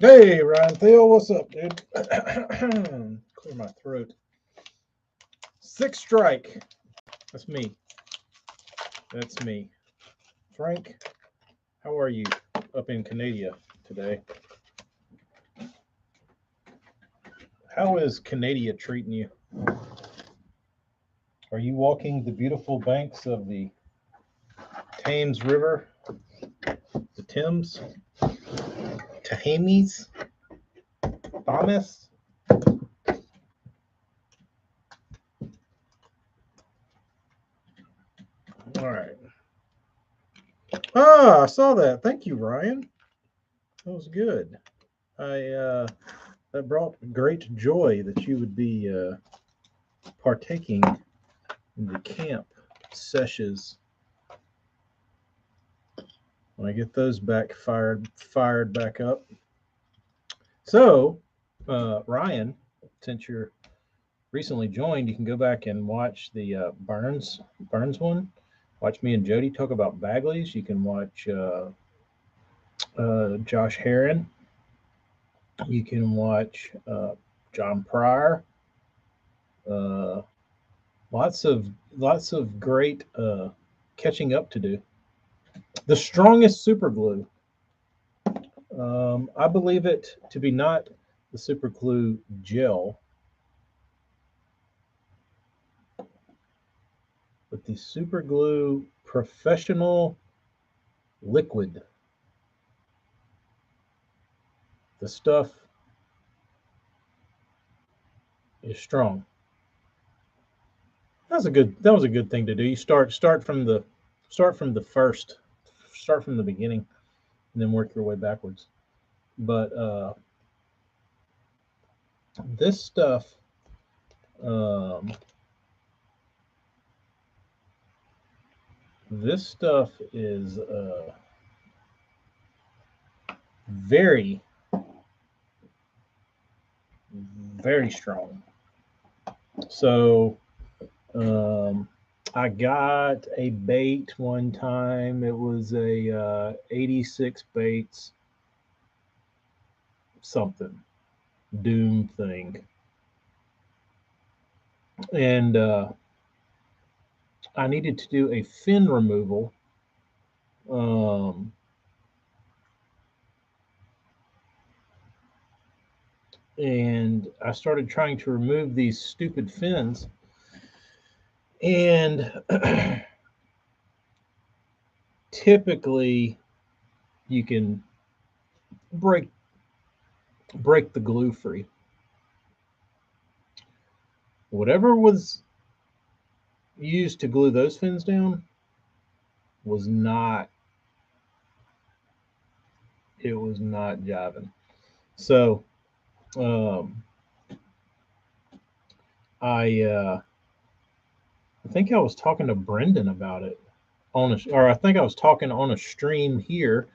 Hey, Ryan Theo, what's up, dude? Clear my throat. Six strike. That's me. That's me. Frank, how are you up in Canada today? How is Canada treating you? Are you walking the beautiful banks of the Thames River, the Thames, Tahames, Thomas? All right. Ah, I saw that. Thank you, Ryan. That was good. That brought great joy that you would be partaking in the camp sessions. When I get those fired back up. So, Ryan, since you're recently joined, you can go back and watch the Burns one. Watch me and Jody talk about Bagleys. You can watch Josh Heron. You can watch John Pryor. Uh, lots of great catching up to do. The strongest super glue. I believe it to be not the super glue gel, but the super glue professional liquid. The stuff is strong. That was a good thing to do. You start from the beginning and then work your way backwards. But this stuff um, this stuff is very, very strong. So um, I got a bait one time. It was a 86 baits something doom thing, and I needed to do a fin removal. Um, and I started trying to remove these stupid fins, and typically you can break break the glue free. Whatever was used to glue those fins down was not it was not jiving. So um, I think I was talking to Brendan about it or I think I was talking on a stream here,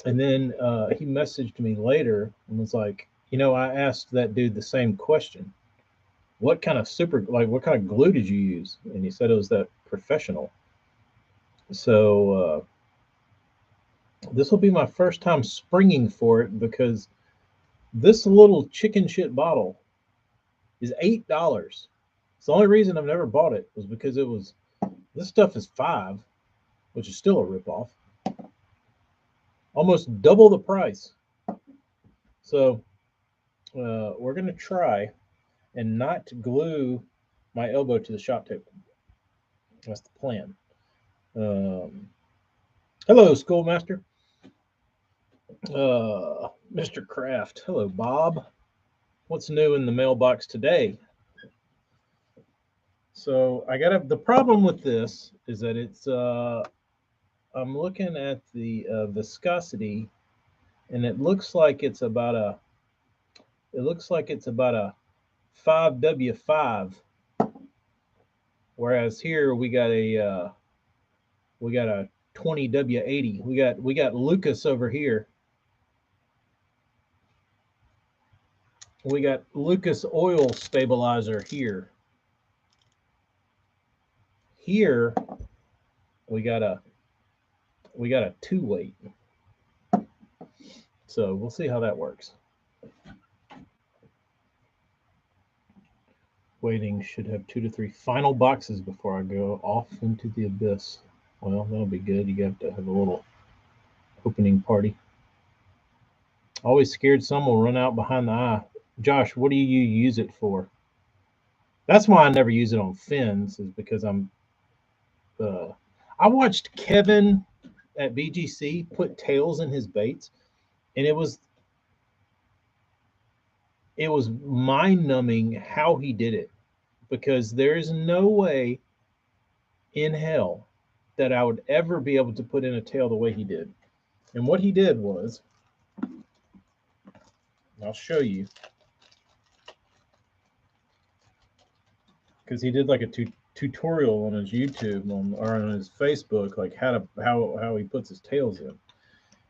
and then he messaged me later and was like, I asked that dude the same question. What kind of glue did you use? And he said it was that professional. So this will be my first time springing for it because this little chicken shit bottle is $8. It's the only reason I've never bought it was because this stuff is $5, which is still a ripoff. Almost double the price. So we're gonna try and not glue my elbow to the shop table. That's the plan. Um, Hello, schoolmaster. Mr. Kraft. Hello, Bob. What's new in the mailbox today? So the problem with this is that I'm looking at the viscosity, and it looks like it's about a 5W5, whereas here we got a 20W80. We got Lucas over here. We got Lucas oil stabilizer here. Here we got a 2 weight. So we'll see how that works. Waiting, should have 2 to 3 final boxes before I go off into the abyss. Well, that'll be good. You got to have a little opening party. Always scared some will run out behind the eye. Josh, what do you use it for? That's why I never use it on fins, is because uh, I watched Kevin at BGC put tails in his baits, and it was mind numbing how he did it, because there is no way in hell that I would ever be able to put in a tail the way he did. And what he did was, I'll show you, because he did like a tutorial on his YouTube or on his Facebook, like how he puts his tails in.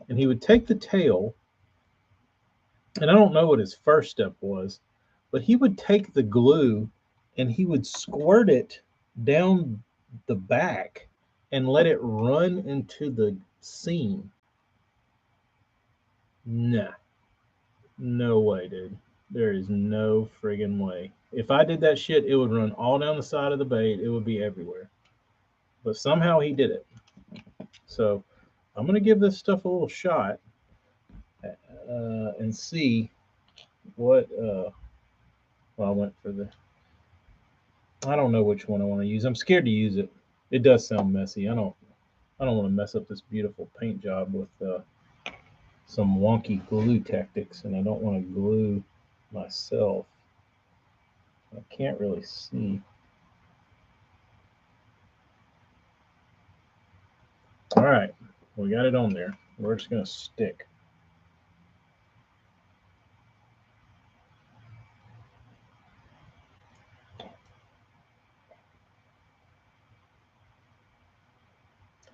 And he would take the tail, and I don't know what his first step was, but he would take the glue and he would squirt it down the back and let it run into the seam. Nah, no way, dude. There is no friggin' way. If I did that shit, it would run all down the side of the bait. It would be everywhere. But somehow he did it. So I'm gonna give this stuff a little shot and see what. Well, I went for the. I don't know which one I want to use. I'm scared to use it. It does sound messy. I don't want to mess up this beautiful paint job with some wonky glue tactics, and I don't want to glue myself. I can't really see. All right, we got it on there. We're just gonna stick.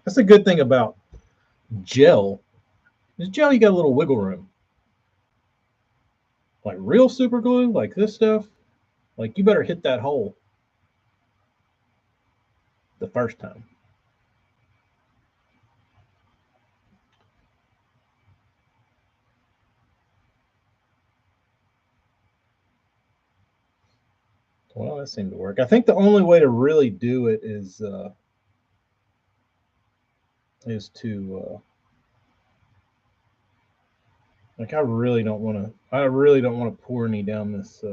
That's a good thing about gel. This gel, you got a little wiggle room. Like real super glue, like this stuff, like you better hit that hole the first time. Well, that seemed to work. I think the only way to really do it is to like I really don't want to. I really don't want to pour any down this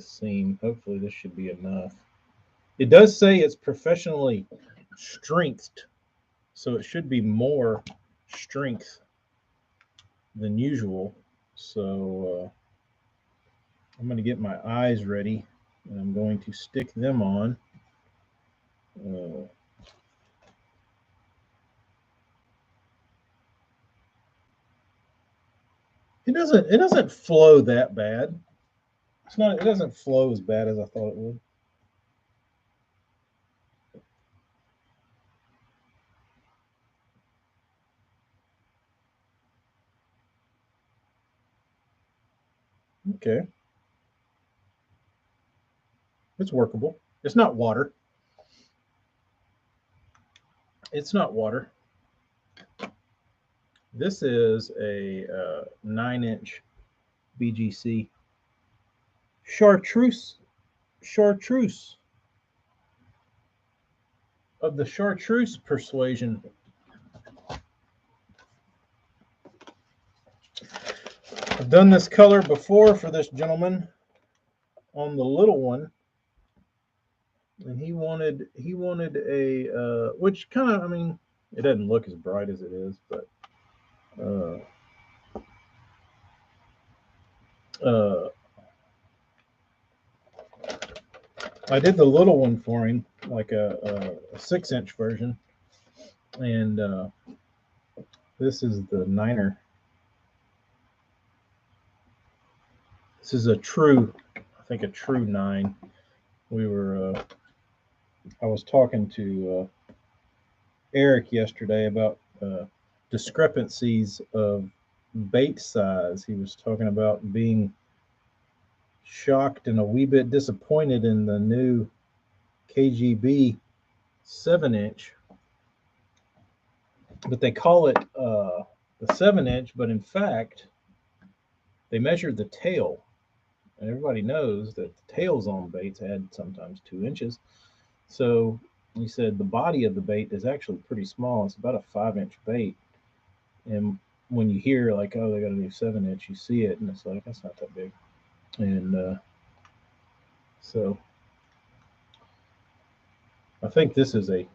seam. Hopefully, this should be enough. It does say it's professionally strengthed, so it should be more strength than usual. So I'm going to get my eyes ready, and I'm going to stick them on. Uh, it doesn't flow that bad. It doesn't flow as bad as I thought it would. Okay. It's workable. It's not water. It's not water. This is a 9-inch BGC chartreuse of the chartreuse persuasion. I've done this color before for this gentleman on the little one, and he wanted a which kind of, I mean, it doesn't look as bright as it is, but I did the little one for him, like a 6-inch version, and this is the 9er. This is a true 9. I was talking to Eric yesterday about discrepancies of bait size. He was talking about being shocked and a wee bit disappointed in the new KGB 7-inch, but they call it the 7-inch, but in fact, they measured the tail. And everybody knows that the tails on baits add sometimes 2 inches. So he said the body of the bait is actually pretty small. It's about a 5-inch bait. And when you hear like, oh, they got a new 7-inch, you see it, and it's like, that's not that big. And so I think this is a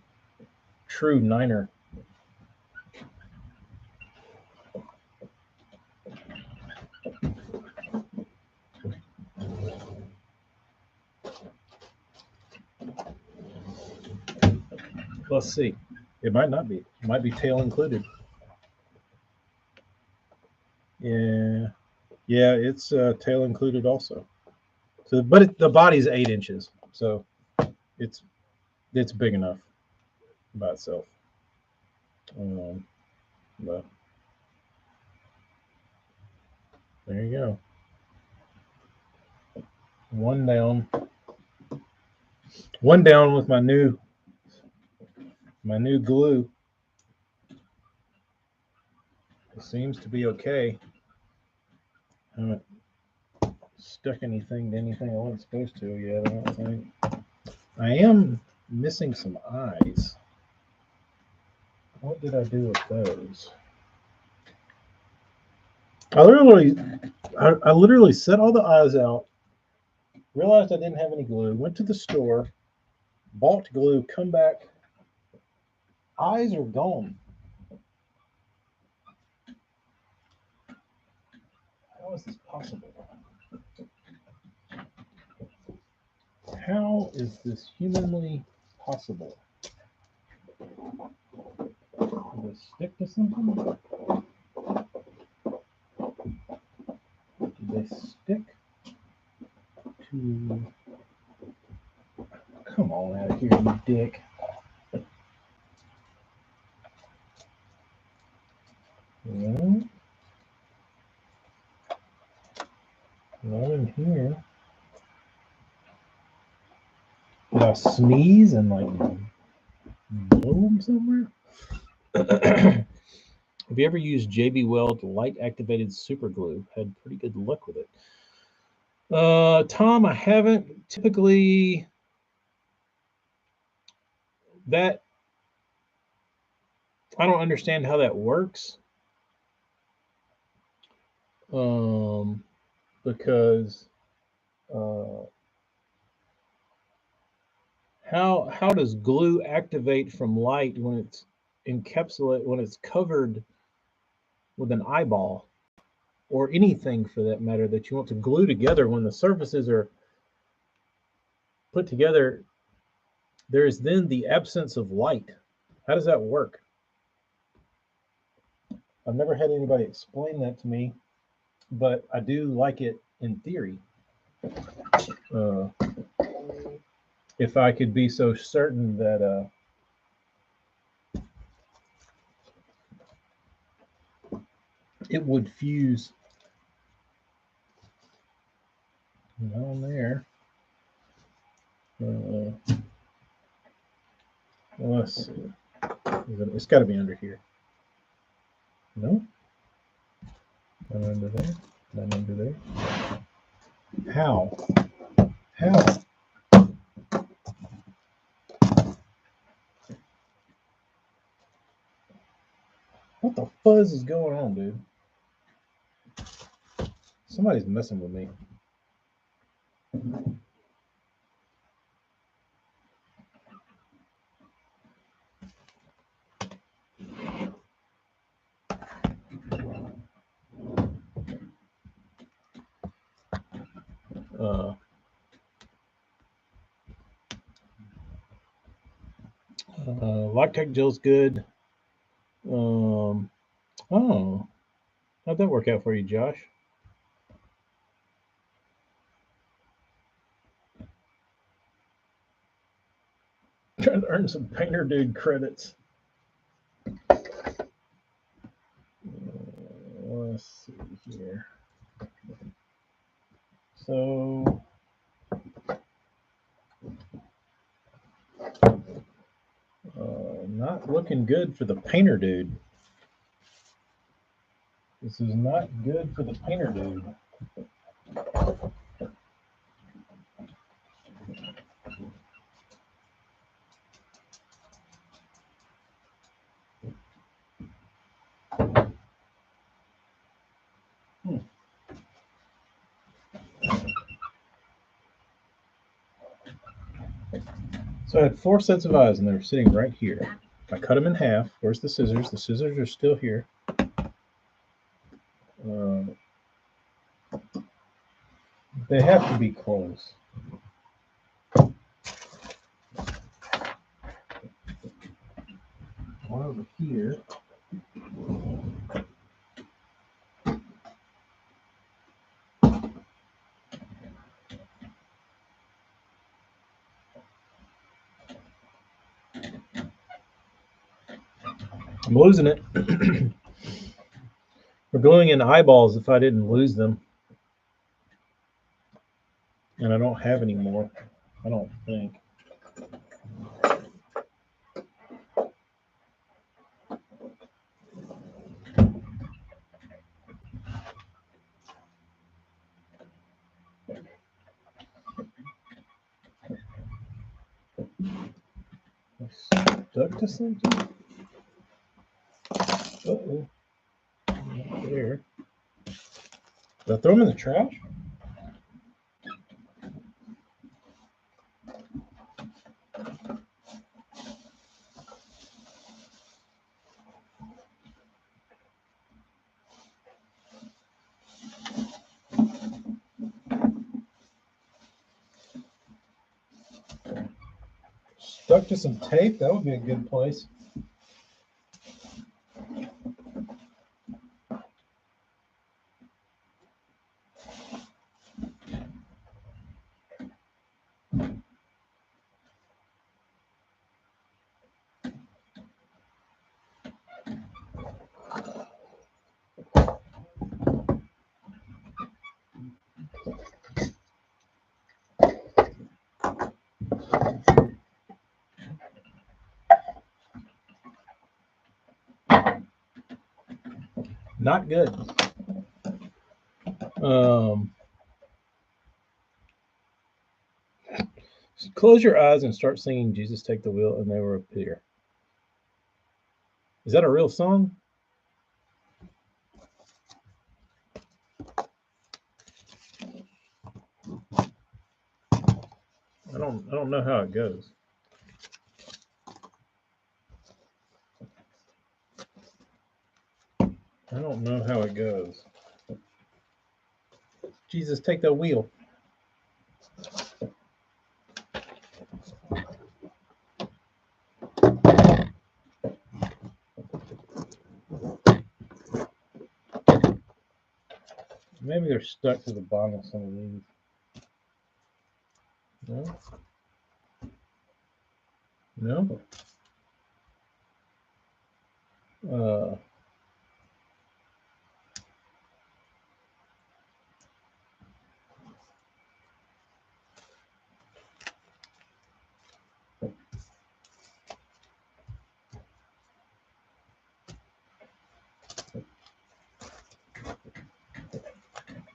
true Niner. Let's see. It might not be. It might be tail included. Yeah. Yeah, it's tail included also. So, but the body's 8 inches, so it's big enough by itself. But there you go. One down. One down with my new glue. It seems to be okay. I haven't stuck anything to anything I wasn't supposed to yet, I don't think. I am missing some eyes. What did I do with those? I literally set all the eyes out, realized I didn't have any glue, went to the store, bought glue, come back, eyes are gone. How is this possible? How is this humanly possible? Did they stick to something? Did they stick to... Come on out of here, you dick. No. Not in here. Did I sneeze and like blow them somewhere? Have you ever used JB Weld light activated super glue? Had pretty good luck with it. Tom, I haven't. Typically, that I don't understand how that works. Because how does glue activate from light when it's when it's covered with an eyeball or anything for that matter that you want to glue together when the surfaces are put together? There is then the absence of light. How does that work? I've never had anybody explain that to me, but I do like it in theory. If I could be so certain that it would fuse down there. Let's see. It's got to be under here. No? Not under there. Not under there. How? How? What the fuzz is going on, dude? Somebody's messing with me. Lactec gel's good. Oh, how'd that work out for you, Josh? Trying to earn some painter dude credits. Let's see here. So not looking good for the painter dude. This is not good for the painter dude. So I had 4 sets of eyes, and they were sitting right here. I cut them in half. Where's the scissors? The scissors are still here. They have to be close. One over here. I'm losing it. We're gluing in eyeballs if I didn't lose them. And I don't have any more, I don't think. I stuck to something? Uh-oh. Not there. Did I throw them in the trash? Stuck to some tape? That would be a good place. Not good. Close your eyes and start singing Jesus Take the Wheel and They Will Appear. Is that a real song? I don't know how it goes. I don't know how it goes. Jesus, take the wheel. Maybe they're stuck to the bottom of some of these. No? No?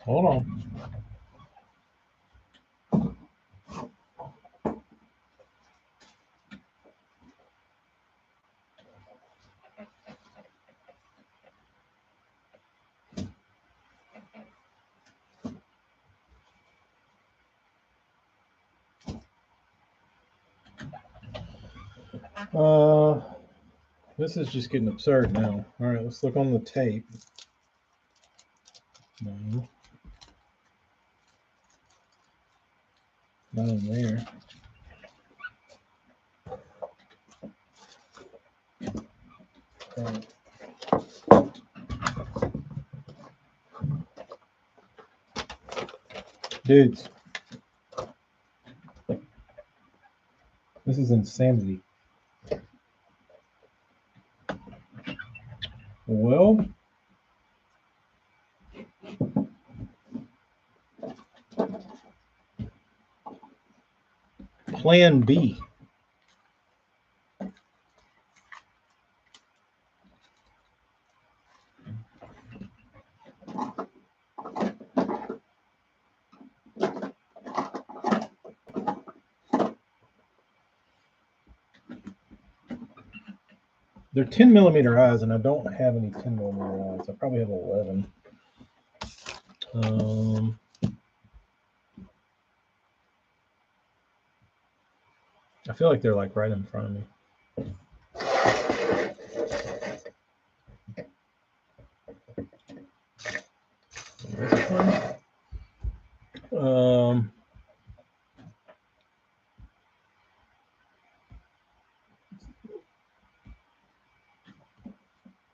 Hold on. This is just getting absurd now. All right, let's look on the tape. No. Not in there. Dudes, this is insanity. Well, plan B. They're 10 millimeter eyes, and I don't have any 10 millimeter eyes. I probably have 11. I feel like they're like right in front of me. This one.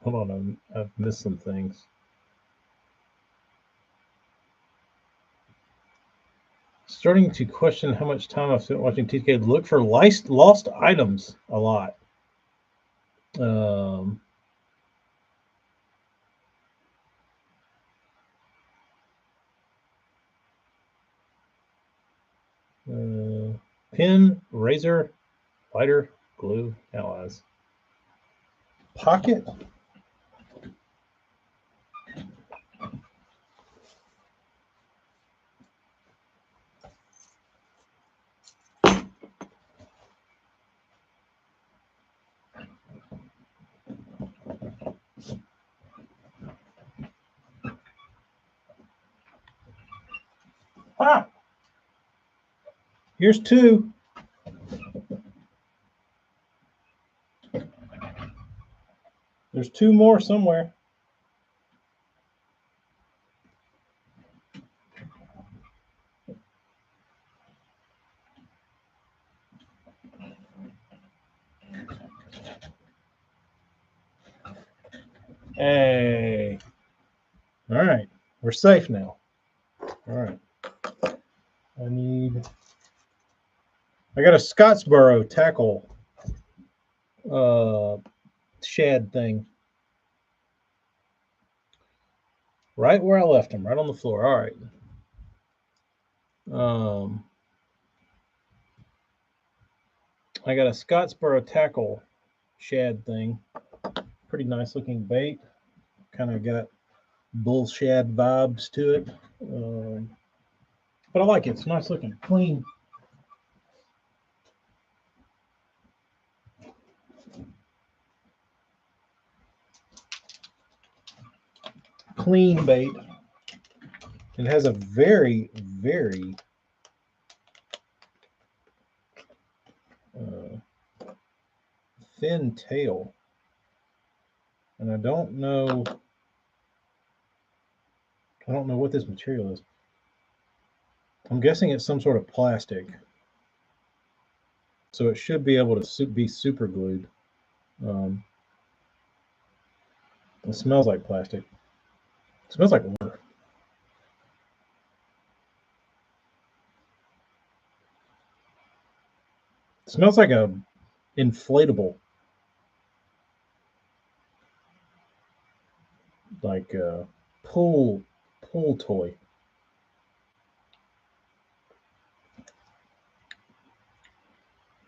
Hold on, I've missed some things. Starting to question how much time I've spent watching TK. Look for lost items a lot. Pen, razor, lighter, glue, allies. Pocket. Ah! Here's two. There's two more somewhere. Hey. All right. We're safe now. All right. I got a Scottsboro tackle shad thing. Right where I left him, right on the floor. All right. I got a Scottsboro tackle shad thing. Pretty nice looking bait. Kind of got bull shad vibes to it. But I like it. It's nice looking, clean. Clean bait. It has a very, very thin tail. And I don't know what this material is. I'm guessing it's some sort of plastic. So it should be able to be super glued. It smells like plastic. It smells like water. It smells like a inflatable, like a pool toy.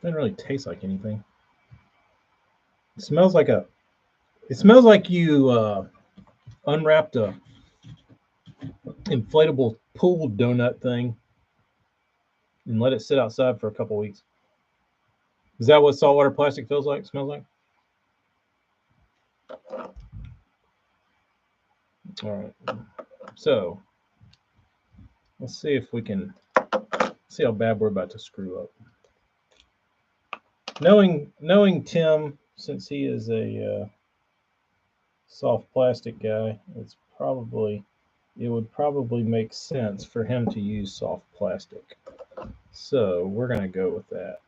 Doesn't really taste like anything. It smells like you unwrapped a inflatable pool donut thing and let it sit outside for a couple weeks. Is that what saltwater plastic feels like? Smells like? All right. So let's see if we can see how bad we're about to screw up. Knowing Tim, since he is a soft plastic guy, it would probably make sense for him to use soft plastic. So we're gonna go with that.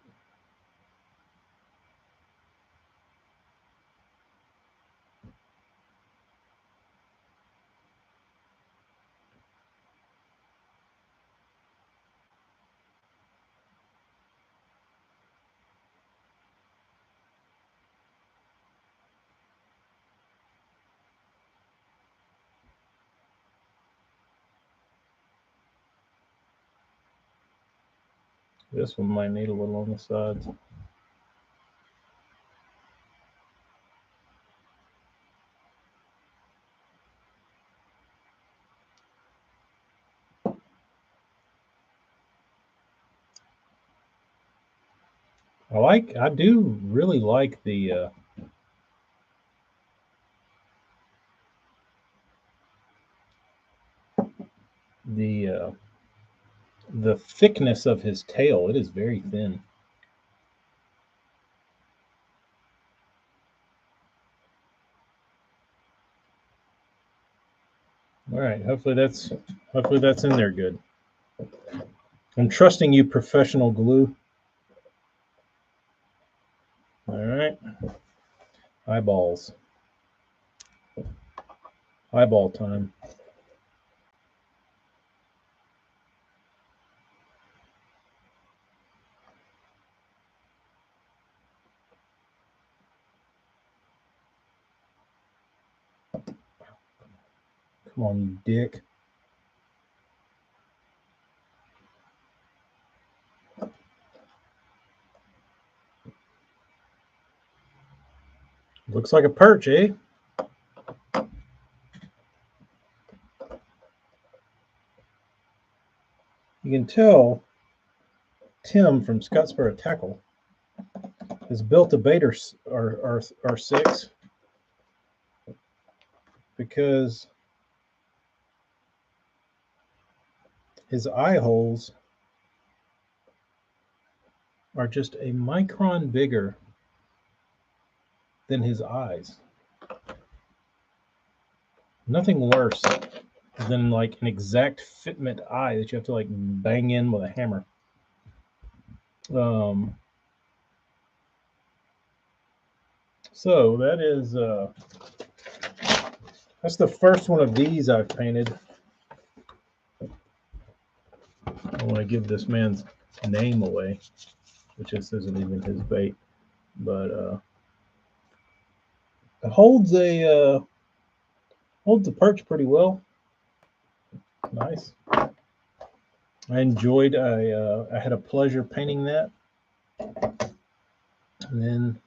This one might need a little on the sides. I do really like the the thickness of his tail. It is very thin. All right, hopefully that's in there good. I'm trusting you, professional glue. All right, eyeballs. Eyeball time. Come on, you dick. Looks like a perch, eh? You can tell Tim from Scottsboro Tackle has built a bait R6 because his eye holes are just a micron bigger than his eyes. Nothing worse than like an exact fitment eye that you have to like bang in with a hammer. So that is that's the first one of these I've painted. I want to give this man's name away, which just isn't even his bait, but it holds the perch pretty well. Nice. I enjoyed. I had a pleasure painting that, and then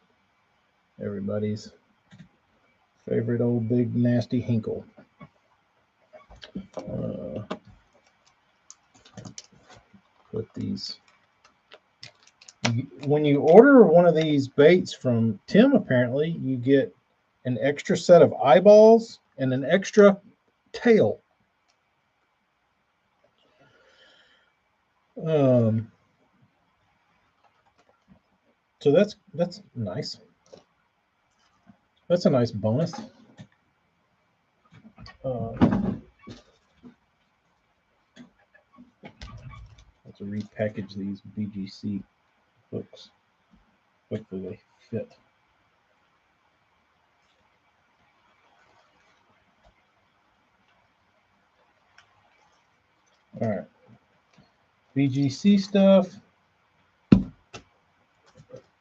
everybody's favorite old big nasty Hinkle. Put these. When you order one of these baits from Tim, apparently you get an extra set of eyeballs and an extra tail. So that's nice. That's a nice bonus. Let's repackage these BGC hooks. Hopefully they fit. All right. BGC stuff.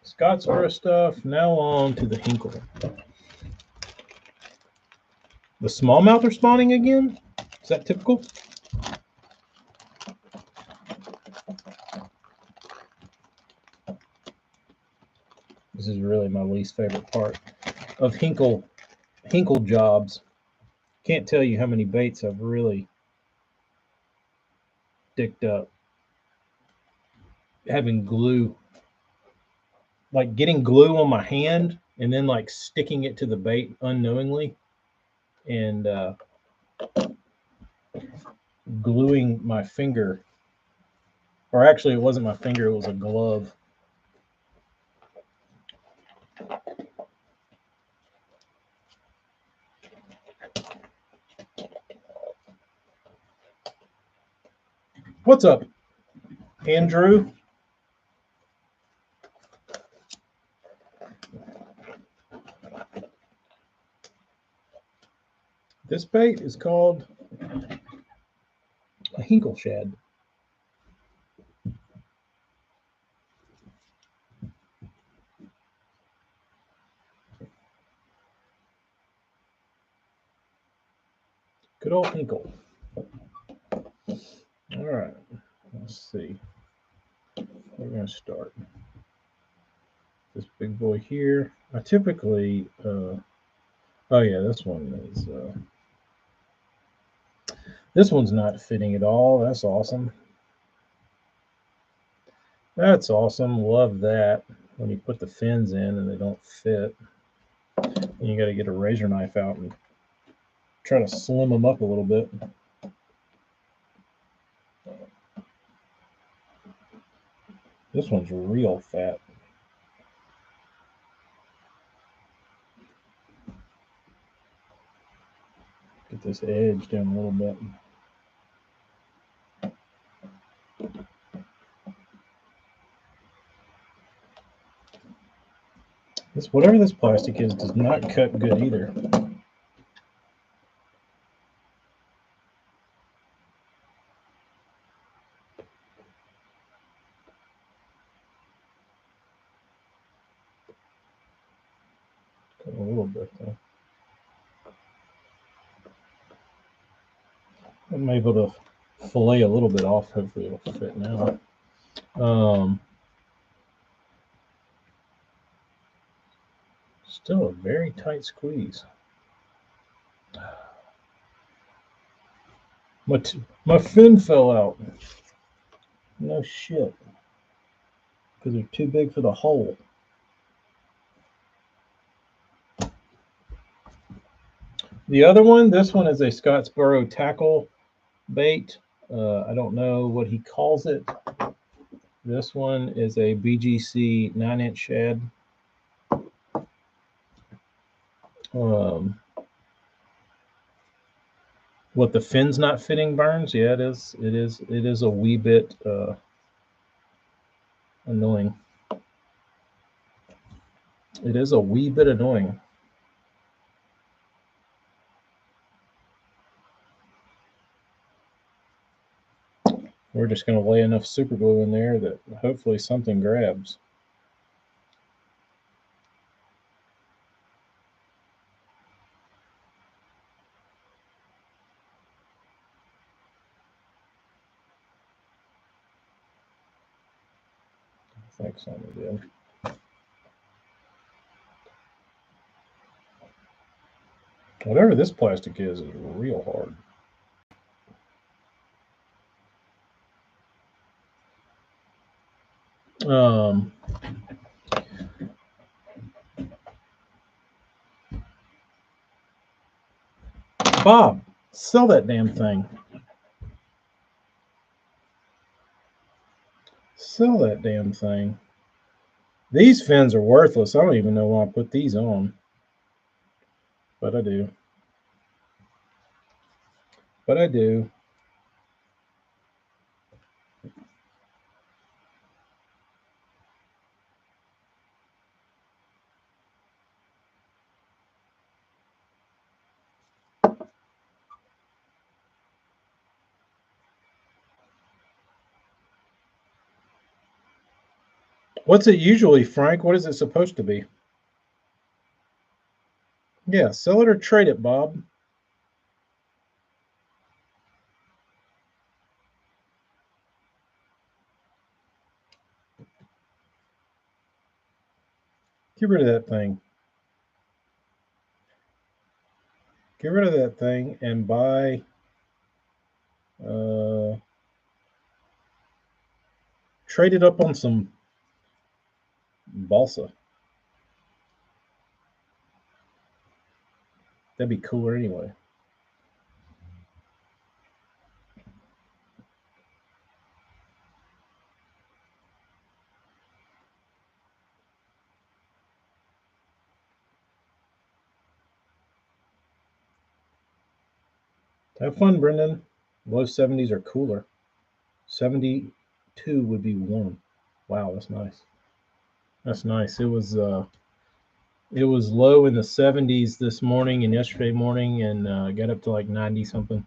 Scottsboro stuff. Now on to the Hinkle. The smallmouth are spawning again? Is that typical? This is really my least favorite part of Hinkle jobs. Can't tell you how many baits I've really dicked up. Having glue, like getting glue on my hand and then like sticking it to the bait unknowingly and gluing my finger. Or actually, it wasn't my finger, it was a glove. What's up, Andrew? This bait is called a Hinkle shad. Good old Hinkle. All right, let's see. We're going to start. This big boy here. I typically, oh yeah, this one is, this one's not fitting at all. That's awesome. That's awesome. Love that. When you put the fins in and they don't fit, you got to get a razor knife out and try to slim them up a little bit. This one's real fat. Get this edge down a little bit. This, whatever this plastic is, does not cut good either. Cut a little bit though. I'm able to fillet a little bit off. Hopefully it'll fit now. Still a very tight squeeze. My fin fell out. No shit. Because they're too big for the hole. The other one, this one is a Scottsboro tackle bait. I don't know what he calls it. This one is a BGC 9-inch shad. What, the fin's not fitting, Burns? Yeah, it is. It is a wee bit annoying. It is a wee bit annoying. We're just going to lay enough super glue in there that hopefully something grabs. I think something did. Whatever this plastic is real hard. Bob, sell that damn thing. Sell that damn thing. These fins are worthless. I don't even know why I put these on. But I do. But I do. What's it usually, Frank? What is it supposed to be? Yeah, sell it or trade it, Bob. Get rid of that thing. Get rid of that thing and buy trade it up on some balsa. That'd be cooler anyway. Have fun, Brendan. Low 70s are cooler. 72 would be warm. Wow, that's nice. That's nice. It was low in the 70s this morning and yesterday morning, and got up to like 90 something.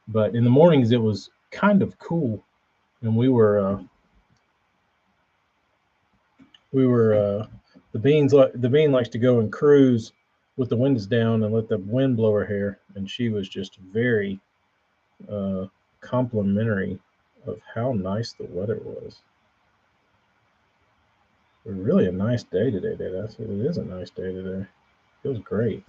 But in the mornings it was kind of cool, and the bean likes to go and cruise with the windows down and let the wind blow her hair, and she was just very complimentary of how nice the weather was. It was really a nice day today, Dad. I said it is a nice day today. It feels great.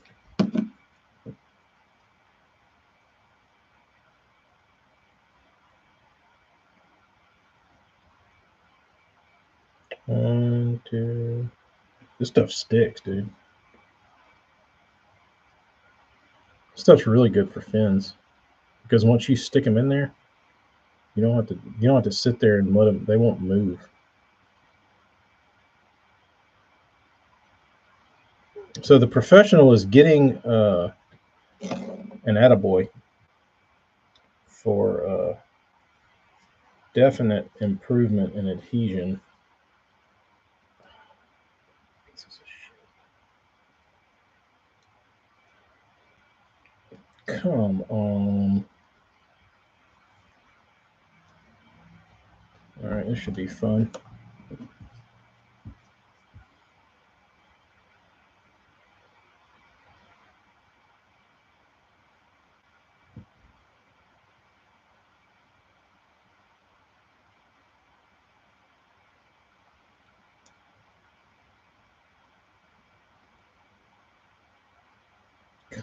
One, two. This stuff sticks, dude. This stuff's really good for fins because once you stick them in there, you don't have to sit there and let them. They won't move. So the professional is getting an attaboy for definite improvement in adhesion. Come on. All right, this should be fun.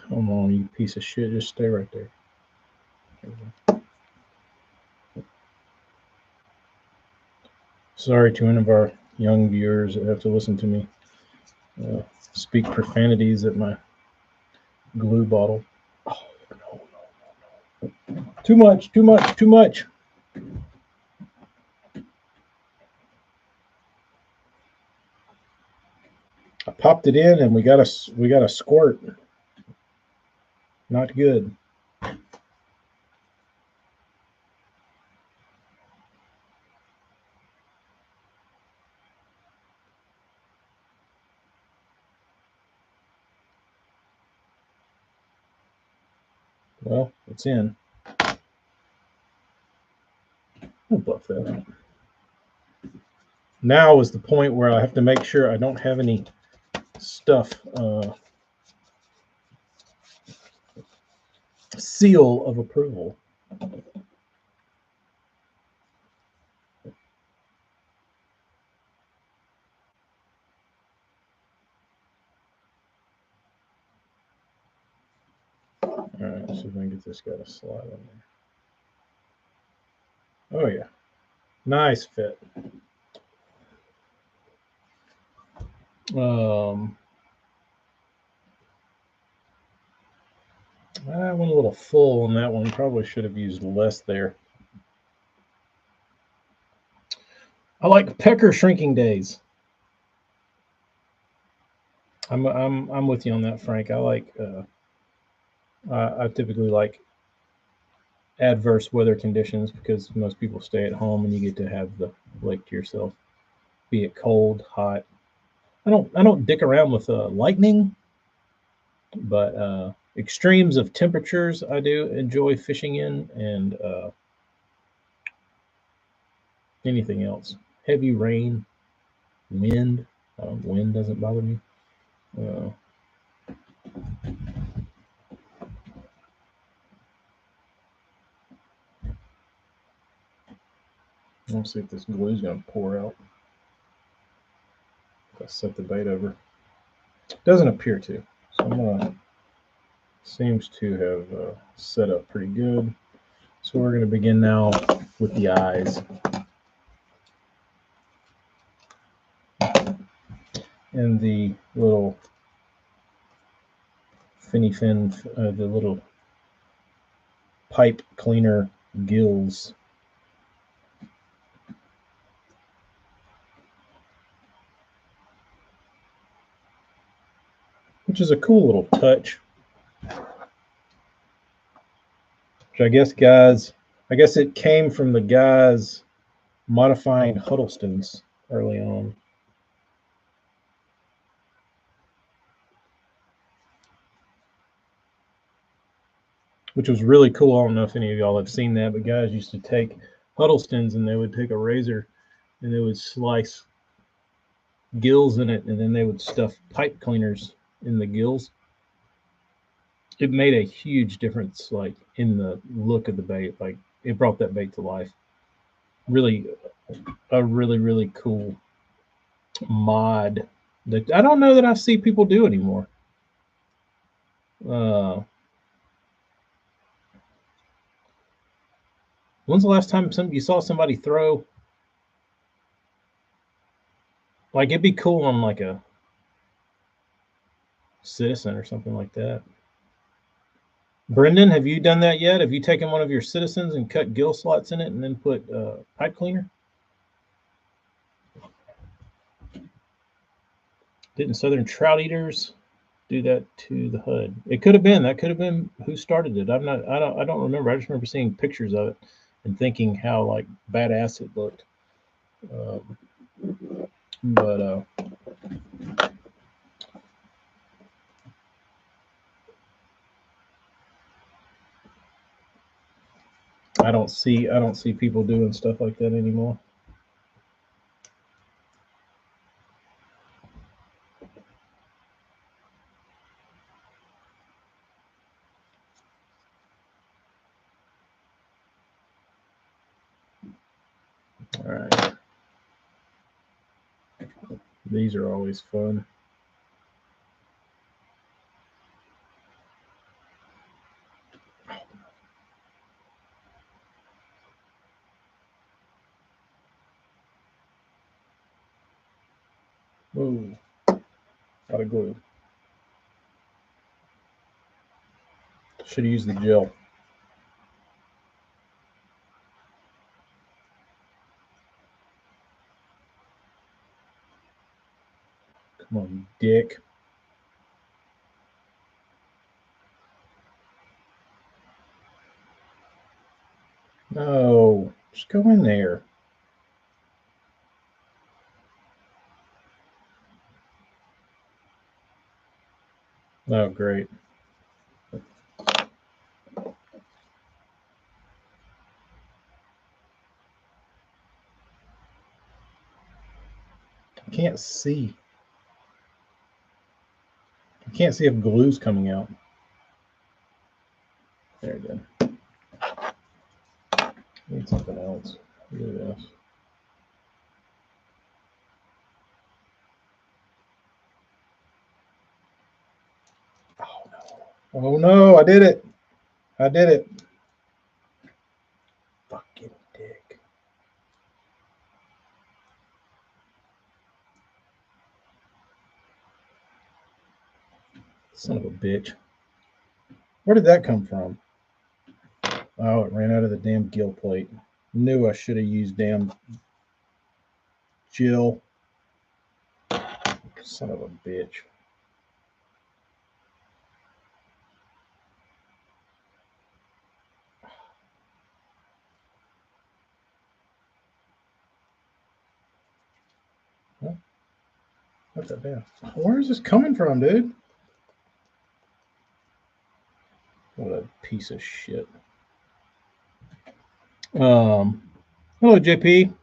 Come on, you piece of shit. Just stay right there. Sorry to any of our young viewers that have to listen to me speak profanities at my glue bottle. Oh, no, no, no, no. Too much, too much, too much. I popped it in and we got a squirt. Not good. Well, it's in. We'll buff that out. Now is the point where I have to make sure I don't have any stuff seal of approval. All right, let's see if I can get this guy to slide on there. Oh yeah, nice fit. I went a little full on that one. Probably should have used less there. I like pecker shrinking days. I'm with you on that, Frank. I like I typically like adverse weather conditions because most people stay at home and you get to have the lake to yourself, be it cold, hot. I don't dick around with lightning, but extremes of temperatures I do enjoy fishing in, and anything else. Heavy rain, wind. Wind doesn't bother me. Uh, Let's see if this glue is going to pour out. I set the bait over. Doesn't appear to. So I'm gonna. Seems to have set up pretty good. So we're going to begin now with the eyes. And the little finny fin, the little pipe cleaner gills. Which is a cool little touch. Which I guess it came from the guys modifying Huddlestons early on. Which was really cool. I don't know if any of y'all have seen that, but guys used to take Huddlestons and they would take a razor and they would slice gills in it, and then they would stuff pipe cleaners in the gills. It made a huge difference, like in the look of the bait. Like it brought that bait to life. Really, a really cool mod that I don't know that I see people do anymore. When's the last time you saw somebody throw? Like it'd be cool on like a Citizen or something like that. Brendan, have you done that yet? Have you taken one of your Citizens and cut gill slots in it and then put pipe cleaner? Didn't Southern Trout Eaters do that to the HUD. It could have been that could have been who started it. I don't remember. I just remember seeing pictures of it and thinking how like badass it looked. Um, but I don't see people doing stuff like that anymore. All right, these are always fun. Whoa, out of glue. Should have used the gel. Come on, you dick. No, just go in there. Oh, great. I can't see. I can't see if glue's coming out. There it is. Need something else. Look at this. Oh no. Oh no, I did it. I did it. Fucking dick. Son of a bitch. Where did that come from? Oh, it ran out of the damn gill plate. Knew I should have used damn Jill. Son of a bitch. Well, put that down. Where is this coming from, dude? What a piece of shit. Hello, JP.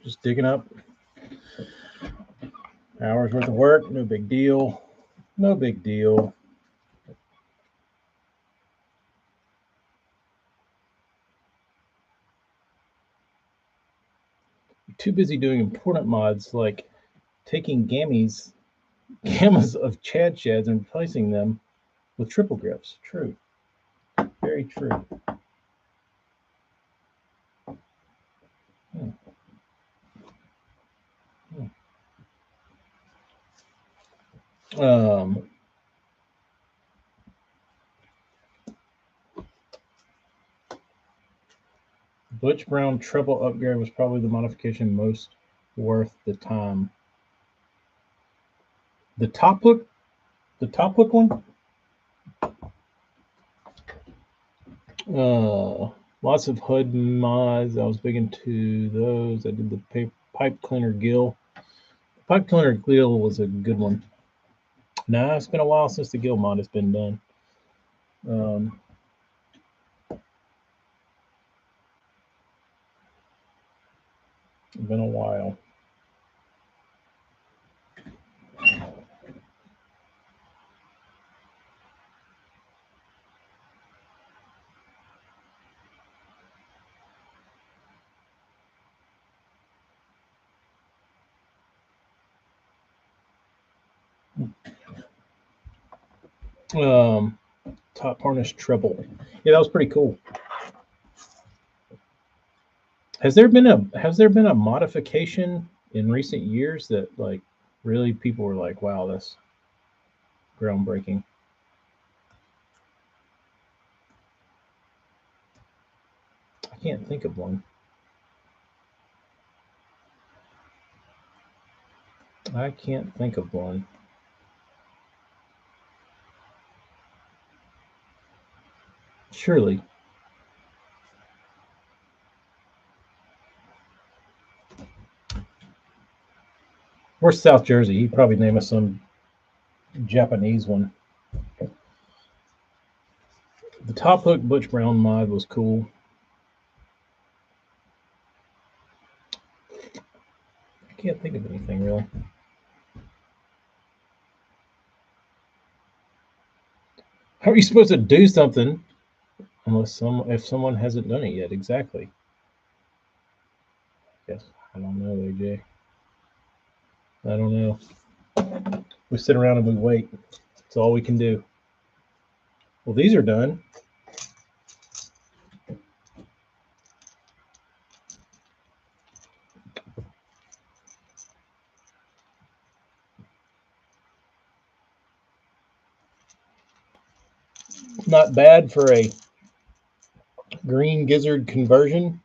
Just digging up hours worth of work. No big deal. No big deal. Too busy doing important mods like taking gammas of Chad Shads and replacing them with triple grips. True. Very true. Hmm. Hmm. Butch Brown treble upgrade was probably the modification most worth the time. The top look, the top look one. Lots of hood mods. I was big into those. I did the pipe cleaner gill. Pipe cleaner gill was a good one. Nah, it's been a while since the gill mod has been done. Um, been a while. Um, top harness treble. Yeah, that was pretty cool. Has there been a modification in recent years that like really people were like, wow, that's groundbreaking? I can't think of one. I can't think of one. Surely. Where's South Jersey? He'd probably name us some Japanese one. The Top Hook Butch Brown mod was cool. I can't think of anything really. How are you supposed to do something unless if someone hasn't done it yet? Exactly. Yes. I don't know, AJ. I don't know. We sit around and we wait. That's all we can do. Well, these are done. Not bad for a green gizzard conversion.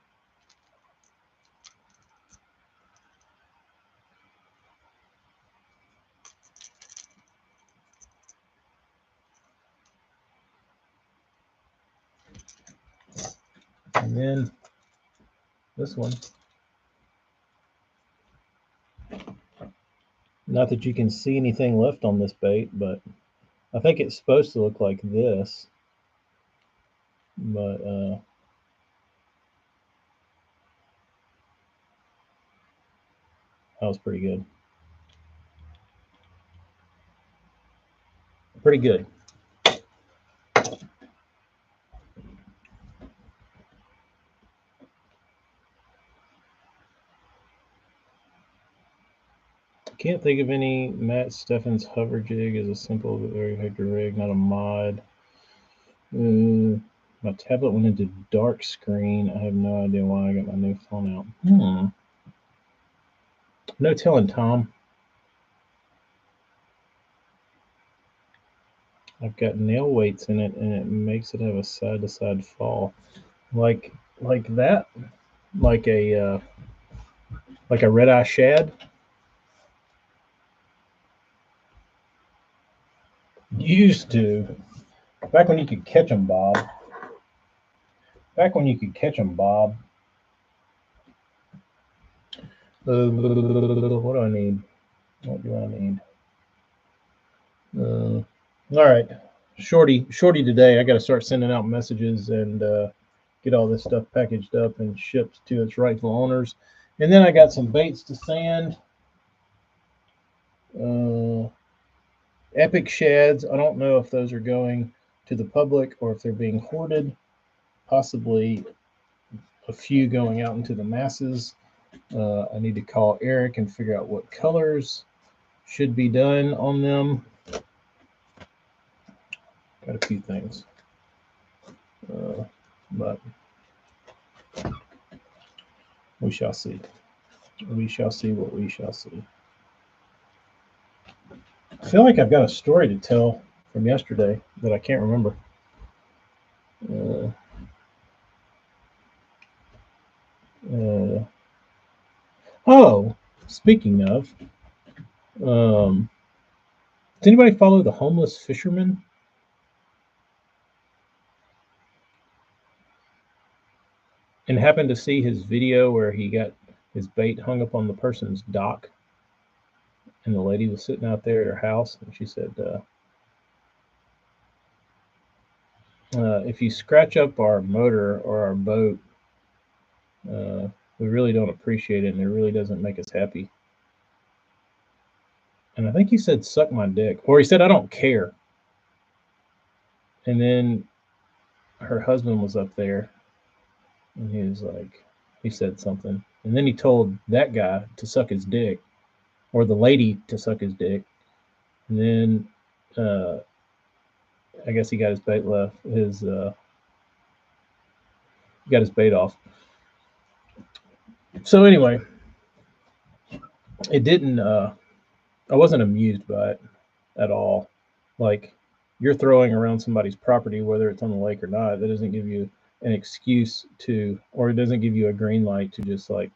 And then this one. Not that you can see anything left on this bait, but I think it's supposed to look like this. But that was pretty good. Pretty good. Can't think of any. Matt Steffens hover jig is a simple but very effective rig, not a mod. My tablet went into dark screen. I have no idea why I got my new phone out. No telling, Tom. I've got nail weights in it, and it makes it have a side-to-side fall, like that, like a red eye shad. Used to, back when you could catch them, Bob. Back when you could catch them, Bob. What do I need? What do I need? All right, shorty today. I got to start sending out messages and get all this stuff packaged up and shipped to its rightful owners. And then I got some baits to sand. Epic shads. I don't know if those are going to the public or if they're being hoarded. Possibly a few going out into the masses. I need to call Eric and figure out what colors should be done on them. Got a few things. But we shall see. We shall see what we shall see. I feel like I've got a story to tell from yesterday that I can't remember. Oh, speaking of, does anybody follow the homeless fisherman? And happened to see his video where he got his bait hung up on the person's dock, and the lady was sitting out there at her house, and she said, "If you scratch up our motor or our boat, we really don't appreciate it, and it really doesn't make us happy." And I think he said, "Suck my dick," or he said, "I don't care." And then her husband was up there, and he was like, he said something, and then he told that guy to suck his dick, or the lady to suck his dick, and then I guess he got his bait left. He got his bait off. So anyway, it didn't. I wasn't amused by it at all. Like, you're throwing around somebody's property, whether it's on the lake or not. That doesn't give you an excuse to, or it doesn't give you a green light to just like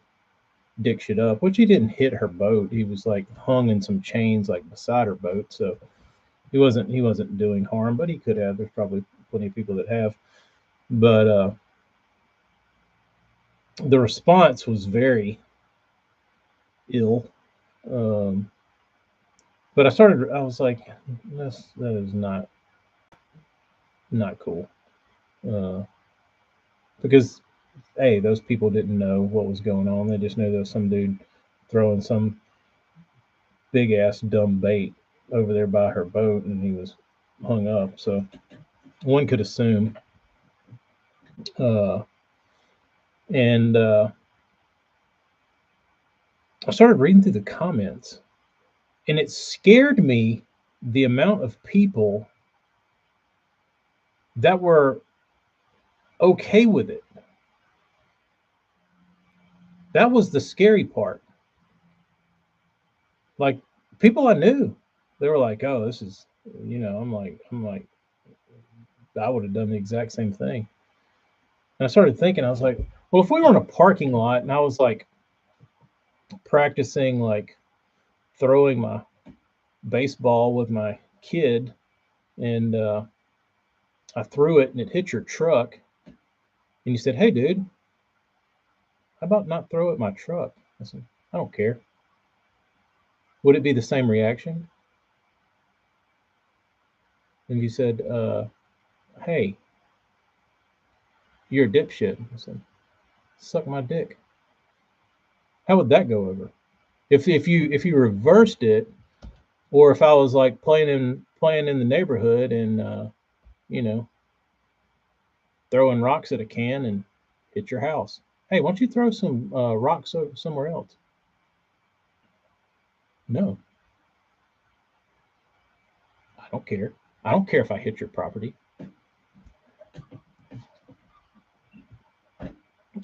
dick shit up, which he didn't hit her boat. He was like hung in some chains like beside her boat, so he wasn't doing harm, but he could have. There's probably plenty of people that have. But the response was very ill. Um, but I was like, that is not cool. Uh, because hey, those people didn't know what was going on. They just knew there was some dude throwing some big ass dumb bait over there by her boat, and he was hung up. So one could assume. Uh, and I started reading through the comments, and it scared me the amount of people that were okay with it. That was the scary part. Like people I knew, they were like, "Oh, this is," I'm like, I would have done the exact same thing. And I started thinking, I was like, well, if we were in a parking lot and I was like practicing like throwing my baseball with my kid, and I threw it and it hit your truck, and you said, "Hey, dude, how about not throw it at my truck?" I said, "I don't care." Would it be the same reaction? And you said, "Hey, you're a dipshit." I said, "Suck my dick." How would that go over? If you reversed it, or if I was like playing in the neighborhood and you know throwing rocks at a can and hit your house. Hey, why don't you throw some rocks somewhere else? No, I don't care. I don't care if I hit your property.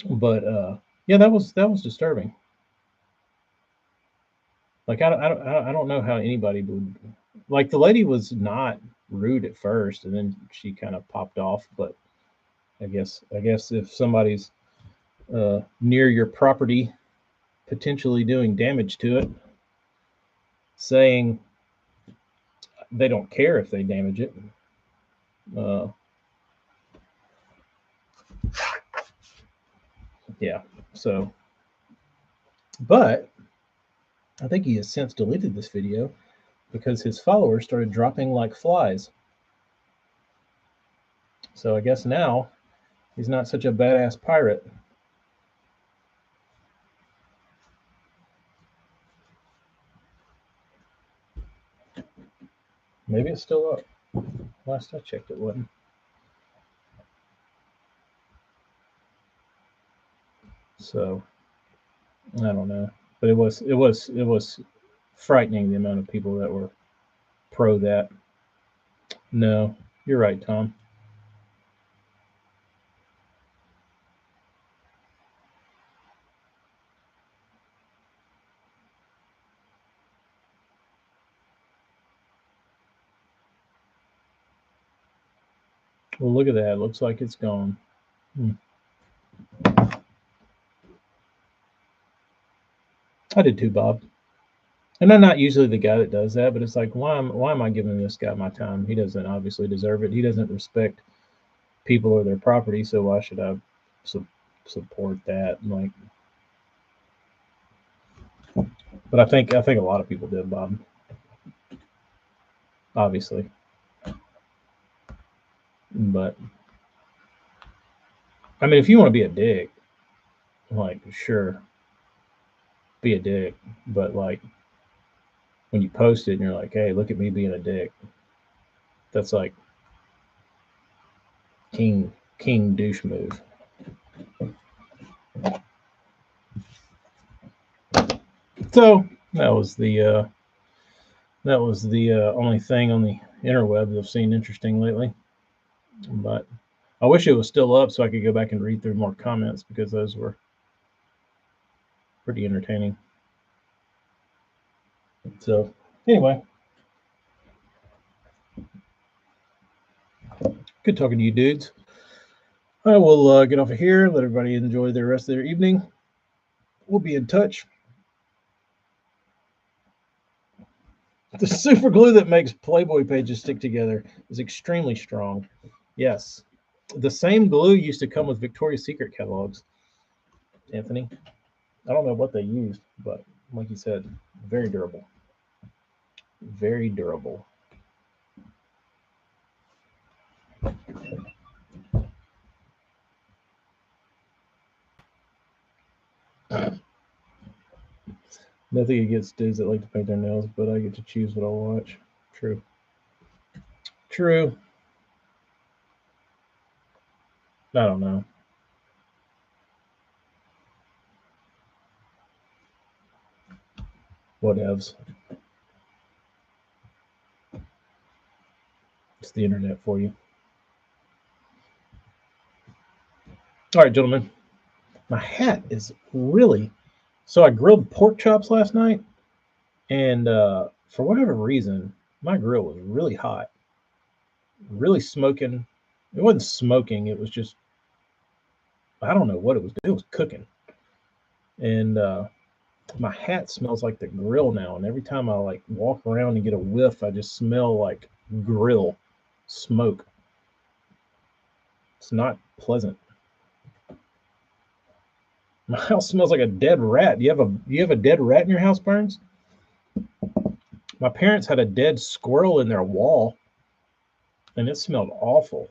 But yeah, that was disturbing. Like I don't know how anybody would, like, the lady was not rude at first, and then she kind of popped off. But I guess if somebody's near your property, potentially doing damage to it, saying they don't care if they damage it. Uh, yeah. So, but I think he has since deleted this video because his followers started dropping like flies. So I guess now he's not such a badass pirate. Maybe it's still up. Last I checked, it wasn't. So I don't know, but it was frightening the amount of people that were pro that. No, you're right, Tom. Well, look at that. It looks like it's gone. Hmm. I did too, Bob. And I'm not usually the guy that does that, but it's like, why am I giving this guy my time? He doesn't obviously deserve it. He doesn't respect people or their property, so why should I su- support that? Like, but I think a lot of people did, Bob. Obviously, but I mean, if you want to be a dick, like, sure, be a dick. But like, when you post it and you're like, hey, look at me being a dick, that's like king douche move. So that was the only thing on the interwebs I've seen interesting lately. But I wish it was still up so I could go back and read through more comments because those were pretty entertaining. So anyway, good talking to you dudes. I will get off of here. Let everybody enjoy the rest of their evening. We'll be in touch. The super glue that makes Playboy pages stick together is extremely strong. Yes. The same glue used to come with Victoria's Secret catalogs, Anthony. I don't know what they used, but like you said, very durable. Very durable. Nothing against dudes that like to paint their nails, but I get to choose what I'll watch. True. True. I don't know. Whatevs. It's the internet for you. All right, gentlemen. My hat is really. So I grilled pork chops last night, and for whatever reason, my grill was really hot, really smoking. It wasn't smoking. It was just, I don't know what it was. It was cooking, and my hat smells like the grill now. And every time I like walk around and get a whiff, I just smell like grill smoke. It's not pleasant. My house smells like a dead rat. Do you have a dead rat in your house, Burns? My parents had a dead squirrel in their wall, and it smelled awful.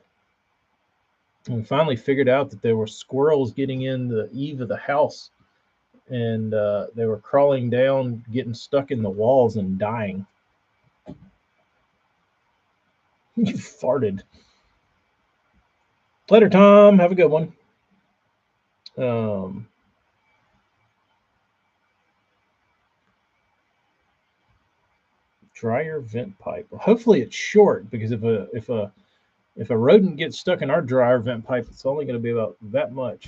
And we finally figured out that there were squirrels getting in the eave of the house, and they were crawling down, getting stuck in the walls, and dying. You farted. Later, Tom. Have a good one. Um, dryer vent pipe. Well, hopefully it's short, because if a rodent gets stuck in our dryer vent pipe, it's only going to be about that much.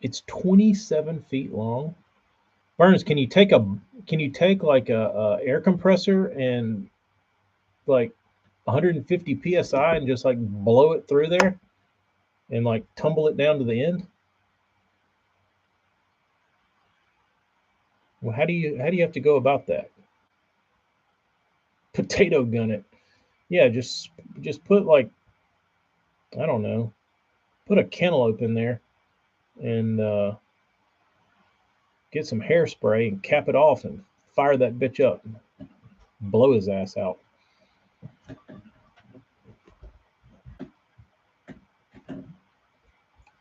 It's 27 feet long. Burns, can you take like a air compressor and like 150 psi and just like blow it through there and like tumble it down to the end? Well, how do you have to go about that? Potato gun it. Yeah, just put like, I don't know, put a cantaloupe in there and get some hairspray and cap it off and fire that bitch up. Blow his ass out.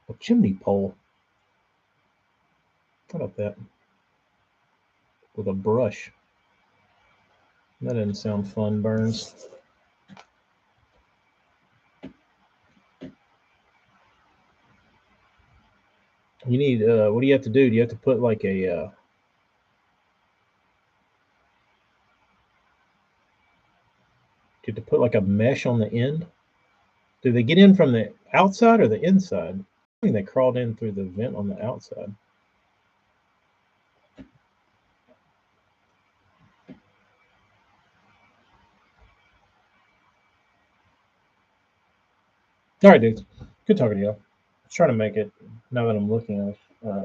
A chimney pole. How about that? With a brush. That doesn't sound fun, Burns. You need what do you have to do? Do you have to put like a do you have to put like a mesh on the end? Do they get in from the outside or the inside? I think they crawled in through the vent on the outside. All right, dudes. Good talking to you. I'm trying to make it, now that I'm looking at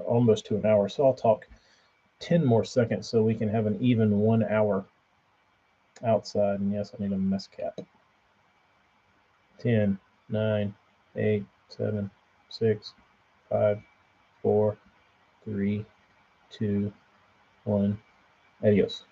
almost to an hour. So I'll talk 10 more seconds so we can have an even 1 hour outside. And yes, I need a mess cap. 10, 9, 8, 7, 6, 5, 4, 3, 2, 1. Adios.